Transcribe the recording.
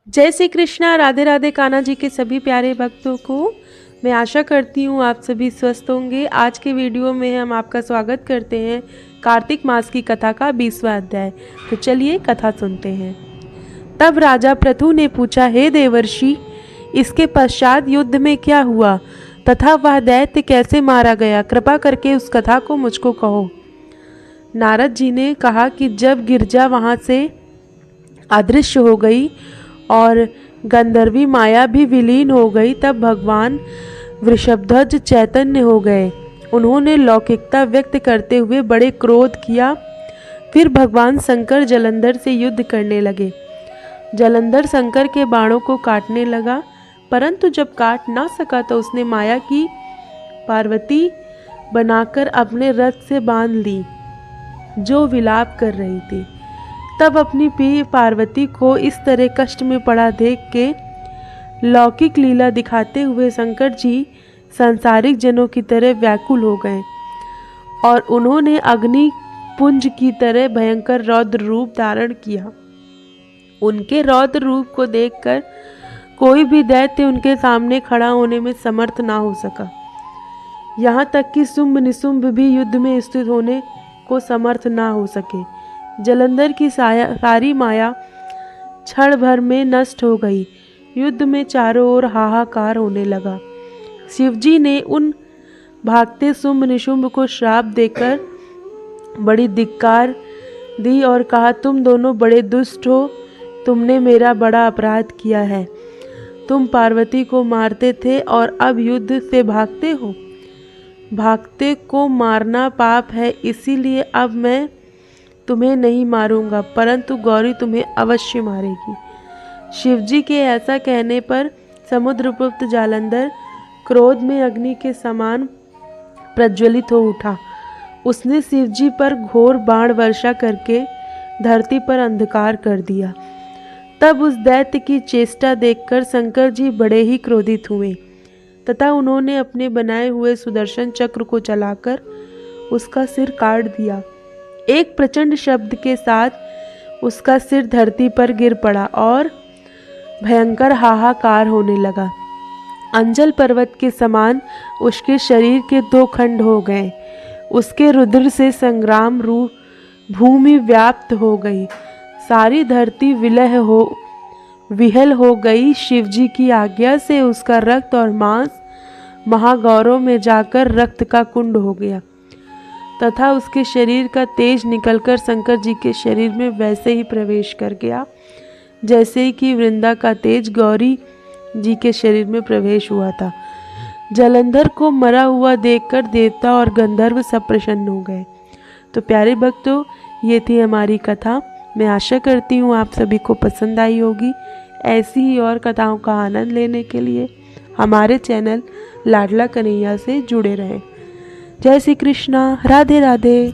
जय श्री कृष्णा। राधे राधे। कान्हा जी के सभी प्यारे भक्तों को मैं आशा करती हूँ आप सभी स्वस्थ होंगे। आज के वीडियो में हम आपका स्वागत करते हैं कार्तिक मास की कथा का 20वां अध्याय। तो चलिए कथा सुनते हैं। तब राजा पृथु ने पूछा, हे देवर्षि, इसके पश्चात युद्ध में क्या हुआ तथा वह दैत्य कैसे मारा गया? कृपा करके उस कथा को मुझको कहो। नारद जी ने कहा कि जब गिरजा वहाँ से अदृश्य हो गई और गंधर्वी माया भी विलीन हो गई, तब भगवान वृषभध्वज चैतन्य हो गए। उन्होंने लौकिकता व्यक्त करते हुए बड़े क्रोध किया। फिर भगवान शंकर जलंधर से युद्ध करने लगे। जलंधर शंकर के बाणों को काटने लगा, परंतु जब काट ना सका तो उसने माया की पार्वती बनाकर अपने रथ से बांध ली, जो विलाप कर रही थी। तब अपनी प्रिय पार्वती को इस तरह कष्ट में पड़ा देख के लौकिक लीला दिखाते हुए शंकर जी सांसारिक जनों की तरह व्याकुल हो गए और उन्होंने अग्नि पुंज की तरह भयंकर रौद्र रूप धारण किया। उनके रौद्र रूप को देखकर कोई भी दैत्य उनके सामने खड़ा होने में समर्थ ना हो सका। यहाँ तक कि शुंभ निशुंभ भी युद्ध में स्थित होने को समर्थ ना हो सके। जलंधर की सारी माया क्षण भर में नष्ट हो गई। युद्ध में चारों ओर हाहाकार होने लगा। शिवजी ने उन भागते शुंभ निशुंभ को श्राप देकर बड़ी धिक्कार दी और कहा, तुम दोनों बड़े दुष्ट हो, तुमने मेरा बड़ा अपराध किया है। तुम पार्वती को मारते थे और अब युद्ध से भागते हो। भागते को मारना पाप है, इसीलिए अब मैं तुम्हें नहीं मारूंगा, परंतु गौरी तुम्हें अवश्य मारेगी। शिवजी के ऐसा कहने पर समुद्रगुप्त जालंधर क्रोध में अग्नि के समान प्रज्वलित हो उठा। उसने शिवजी पर घोर बाण वर्षा करके धरती पर अंधकार कर दिया। तब उस दैत्य की चेष्टा देखकर शंकर जी बड़े ही क्रोधित हुए तथा उन्होंने अपने बनाए हुए सुदर्शन चक्र को चलाकर उसका सिर काट दिया। एक प्रचंड शब्द के साथ उसका सिर धरती पर गिर पड़ा और भयंकर हाहाकार होने लगा। अंजल पर्वत के समान उसके शरीर के 2 खंड हो गए। उसके रुधिर से संग्राम रूप भूमि व्याप्त हो गई। सारी धरती विहल हो गई। शिवजी की आज्ञा से उसका रक्त और मांस महागौरव में जाकर रक्त का कुंड हो गया तथा उसके शरीर का तेज निकलकर शंकर जी के शरीर में वैसे ही प्रवेश कर गया जैसे कि वृंदा का तेज गौरी जी के शरीर में प्रवेश हुआ था। जलंधर को मरा हुआ देखकर देवता और गंधर्व सब प्रसन्न हो गए। तो प्यारे भक्तों, ये थी हमारी कथा। मैं आशा करती हूँ आप सभी को पसंद आई होगी। ऐसी ही और कथाओं का आनंद लेने के लिए हमारे चैनल लाडला कन्हैया से जुड़े रहें। जय श्री कृष्णा। राधे राधे।